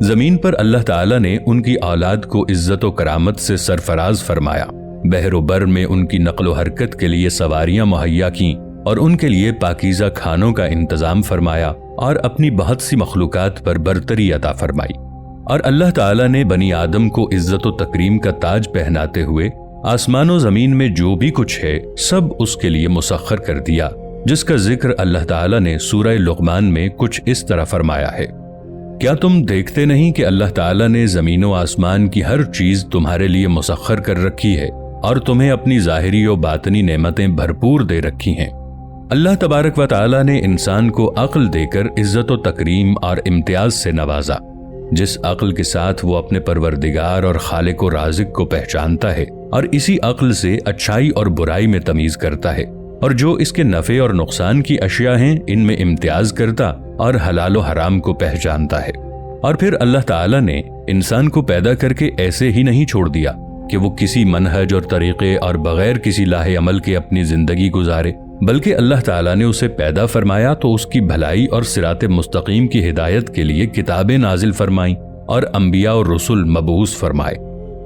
زمین پر اللہ تعالیٰ نے ان کی اولاد کو عزت و کرامت سے سرفراز فرمایا، بحر و بر میں ان کی نقل و حرکت کے لیے سواریاں مہیا کیں اور ان کے لیے پاکیزہ کھانوں کا انتظام فرمایا اور اپنی بہت سی مخلوقات پر برتری عطا فرمائی۔ اور اللہ تعالیٰ نے بنی آدم کو عزت و تکریم کا تاج پہناتے ہوئے آسمان و زمین میں جو بھی کچھ ہے سب اس کے لیے مسخر کر دیا، جس کا ذکر اللہ تعالیٰ نے سورہ لقمان میں کچھ اس طرح فرمایا ہے: کیا تم دیکھتے نہیں کہ اللہ تعالیٰ نے زمین و آسمان کی ہر چیز تمہارے لیے مسخر کر رکھی ہے اور تمہیں اپنی ظاہری و باطنی نعمتیں بھرپور دے رکھی ہیں۔ اللہ تبارک و تعالیٰ نے انسان کو عقل دے کر عزت و تکریم اور امتیاز سے نوازا، جس عقل کے ساتھ وہ اپنے پروردگار اور خالق و رازق کو پہچانتا ہے اور اسی عقل سے اچھائی اور برائی میں تمیز کرتا ہے، اور جو اس کے نفع اور نقصان کی اشیاء ہیں ان میں امتیاز کرتا اور حلال و حرام کو پہچانتا ہے۔ اور پھر اللہ تعالیٰ نے انسان کو پیدا کر کے ایسے ہی نہیں چھوڑ دیا کہ وہ کسی منہج اور طریقے اور بغیر کسی لاہ عمل کے اپنی زندگی گزارے، بلکہ اللہ تعالیٰ نے اسے پیدا فرمایا تو اس کی بھلائی اور صراط مستقیم کی ہدایت کے لیے کتابیں نازل فرمائیں اور انبیاء اور رسل مبعوث فرمائے۔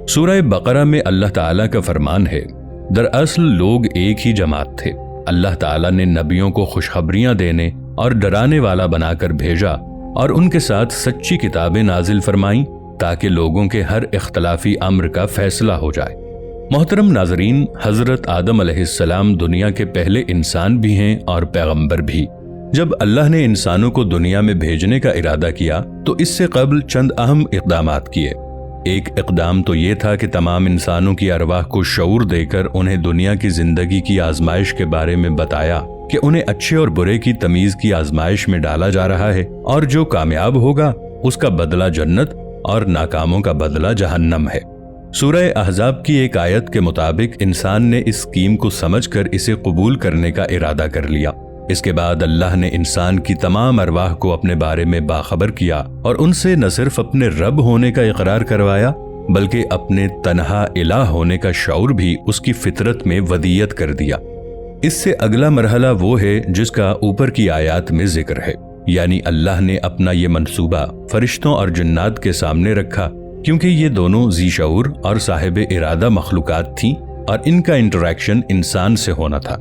سورہ بقرہ میں اللہ تعالیٰ کا فرمان ہے: دراصل لوگ ایک ہی جماعت تھے، اللہ تعالیٰ نے نبیوں کو خوشخبریاں دینے اور ڈرانے والا بنا کر بھیجا اور ان کے ساتھ سچی کتابیں نازل فرمائیں تاکہ لوگوں کے ہر اختلافی امر کا فیصلہ ہو جائے۔ محترم ناظرین، حضرت آدم علیہ السلام دنیا کے پہلے انسان بھی ہیں اور پیغمبر بھی۔ جب اللہ نے انسانوں کو دنیا میں بھیجنے کا ارادہ کیا تو اس سے قبل چند اہم اقدامات کیے۔ ایک اقدام تو یہ تھا کہ تمام انسانوں کی ارواح کو شعور دے کر انہیں دنیا کی زندگی کی آزمائش کے بارے میں بتایا کہ انہیں اچھے اور برے کی تمیز کی آزمائش میں ڈالا جا رہا ہے، اور جو کامیاب ہوگا اس کا بدلہ جنت اور ناکاموں کا بدلہ جہنم ہے۔ سورہ احزاب کی ایک آیت کے مطابق انسان نے اس اسکیم کو سمجھ کر اسے قبول کرنے کا ارادہ کر لیا۔ اس کے بعد اللہ نے انسان کی تمام ارواح کو اپنے بارے میں باخبر کیا اور ان سے نہ صرف اپنے رب ہونے کا اقرار کروایا بلکہ اپنے تنہا الہ ہونے کا شعور بھی اس کی فطرت میں ودیت کر دیا۔ اس سے اگلا مرحلہ وہ ہے جس کا اوپر کی آیات میں ذکر ہے، یعنی اللہ نے اپنا یہ منصوبہ فرشتوں اور جنات کے سامنے رکھا، کیونکہ یہ دونوں ذی شعور اور صاحب ارادہ مخلوقات تھیں اور ان کا انٹریکشن انسان سے ہونا تھا۔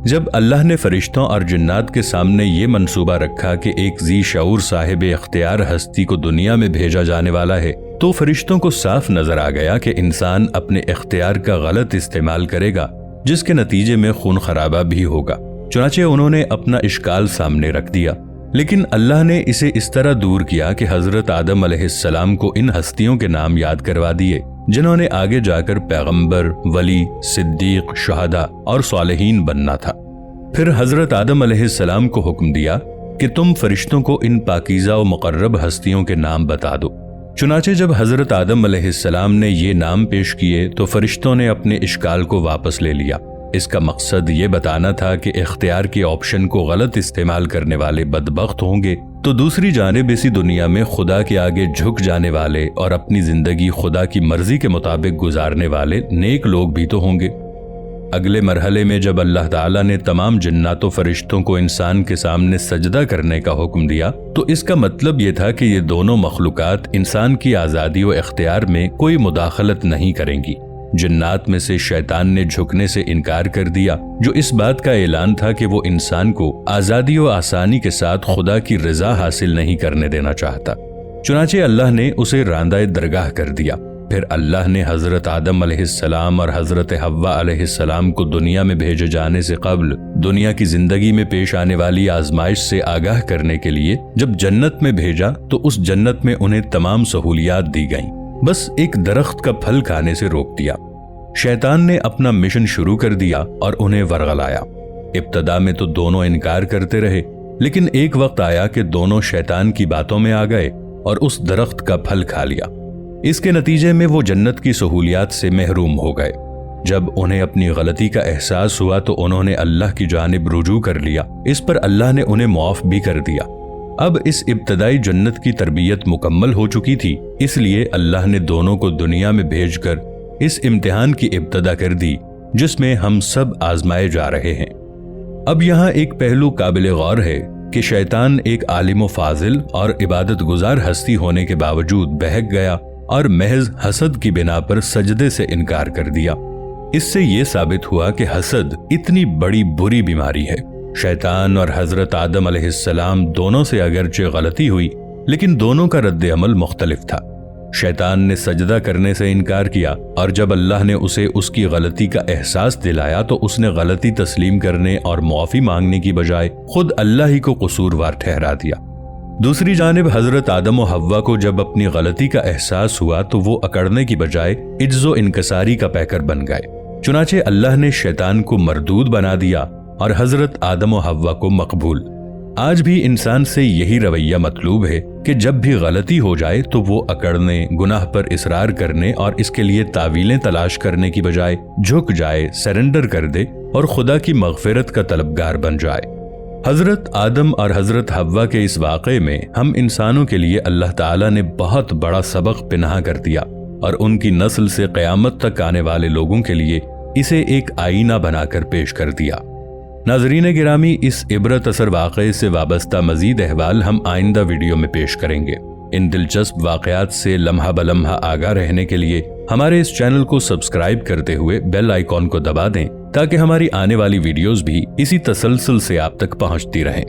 جب اللہ نے فرشتوں اور جنات کے سامنے یہ منصوبہ رکھا کہ ایک ذی شعور صاحب اختیار ہستی کو دنیا میں بھیجا جانے والا ہے، تو فرشتوں کو صاف نظر آ گیا کہ انسان اپنے اختیار کا غلط استعمال کرے گا، جس کے نتیجے میں خون خرابہ بھی ہوگا۔ چنانچہ انہوں نے اپنا اشکال سامنے رکھ دیا، لیکن اللہ نے اسے اس طرح دور کیا کہ حضرت آدم علیہ السلام کو ان ہستیوں کے نام یاد کروا دیے جنہوں نے آگے جا کر پیغمبر، ولی، صدیق، شہداء اور صالحین بننا تھا۔ پھر حضرت آدم علیہ السلام کو حکم دیا کہ تم فرشتوں کو ان پاکیزہ و مقرب ہستیوں کے نام بتا دو۔ چنانچہ جب حضرت آدم علیہ السلام نے یہ نام پیش کیے تو فرشتوں نے اپنے اشکال کو واپس لے لیا۔ اس کا مقصد یہ بتانا تھا کہ اختیار کے آپشن کو غلط استعمال کرنے والے بدبخت ہوں گے تو دوسری جانب اسی دنیا میں خدا کے آگے جھک جانے والے اور اپنی زندگی خدا کی مرضی کے مطابق گزارنے والے نیک لوگ بھی تو ہوں گے۔ اگلے مرحلے میں جب اللہ تعالیٰ نے تمام جنات و فرشتوں کو انسان کے سامنے سجدہ کرنے کا حکم دیا تو اس کا مطلب یہ تھا کہ یہ دونوں مخلوقات انسان کی آزادی و اختیار میں کوئی مداخلت نہیں کریں گی۔ جنات میں سے شیطان نے جھکنے سے انکار کر دیا، جو اس بات کا اعلان تھا کہ وہ انسان کو آزادی و آسانی کے ساتھ خدا کی رضا حاصل نہیں کرنے دینا چاہتا۔ چنانچہ اللہ نے اسے راندہ درگاہ کر دیا۔ پھر اللہ نے حضرت آدم علیہ السلام اور حضرت حوا علیہ السلام کو دنیا میں بھیجے جانے سے قبل دنیا کی زندگی میں پیش آنے والی آزمائش سے آگاہ کرنے کے لیے جب جنت میں بھیجا تو اس جنت میں انہیں تمام سہولیات دی گئیں، بس ایک درخت کا پھل کھانے سے روک دیا۔ شیطان نے اپنا مشن شروع کر دیا اور انہیں ورغلایا۔ ابتدا میں تو دونوں انکار کرتے رہے، لیکن ایک وقت آیا کہ دونوں شیطان کی باتوں میں آ گئے اور اس درخت کا پھل کھا لیا۔ اس کے نتیجے میں وہ جنت کی سہولیات سے محروم ہو گئے۔ جب انہیں اپنی غلطی کا احساس ہوا تو انہوں نے اللہ کی جانب رجوع کر لیا۔ اس پر اللہ نے انہیں معاف بھی کر دیا۔ اب اس ابتدائی جنت کی تربیت مکمل ہو چکی تھی، اس لیے اللہ نے دونوں کو دنیا میں بھیج کر اس امتحان کی ابتدا کر دی جس میں ہم سب آزمائے جا رہے ہیں۔ اب یہاں ایک پہلو قابل غور ہے کہ شیطان ایک عالم و فاضل اور عبادت گزار ہستی ہونے کے باوجود بہک گیا اور محض حسد کی بنا پر سجدے سے انکار کر دیا۔ اس سے یہ ثابت ہوا کہ حسد اتنی بڑی بری بیماری ہے۔ شیطان اور حضرت آدم علیہ السلام دونوں سے اگرچہ غلطی ہوئی، لیکن دونوں کا رد عمل مختلف تھا۔ شیطان نے سجدہ کرنے سے انکار کیا، اور جب اللہ نے اسے اس کی غلطی کا احساس دلایا تو اس نے غلطی تسلیم کرنے اور معافی مانگنے کی بجائے خود اللہ ہی کو قصوروار ٹھہرا دیا۔ دوسری جانب حضرت آدم و حوا کو جب اپنی غلطی کا احساس ہوا تو وہ اکڑنے کی بجائے عجز و انکساری کا پیکر بن گئے۔ چنانچہ اللہ نے شیطان کو مردود بنا دیا اور حضرت آدم و حوا کو مقبول۔ آج بھی انسان سے یہی رویہ مطلوب ہے کہ جب بھی غلطی ہو جائے تو وہ اکڑنے، گناہ پر اصرار کرنے اور اس کے لیے تعویلیں تلاش کرنے کی بجائے جھک جائے، سرنڈر کر دے اور خدا کی مغفرت کا طلبگار بن جائے۔ حضرت آدم اور حضرت حوا کے اس واقعے میں ہم انسانوں کے لیے اللہ تعالیٰ نے بہت بڑا سبق پنہاں کر دیا، اور ان کی نسل سے قیامت تک آنے والے لوگوں کے لیے اسے ایک آئینہ بنا کر پیش کر دیا۔ ناظرین گرامی، اس عبرت اثر واقعے سے وابستہ مزید احوال ہم آئندہ ویڈیو میں پیش کریں گے۔ ان دلچسپ واقعات سے لمحہ بلمحہ آگاہ رہنے کے لیے ہمارے اس چینل کو سبسکرائب کرتے ہوئے بیل آئیکن کو دبا دیں تاکہ ہماری آنے والی ویڈیوز بھی اسی تسلسل سے آپ تک پہنچتی رہیں۔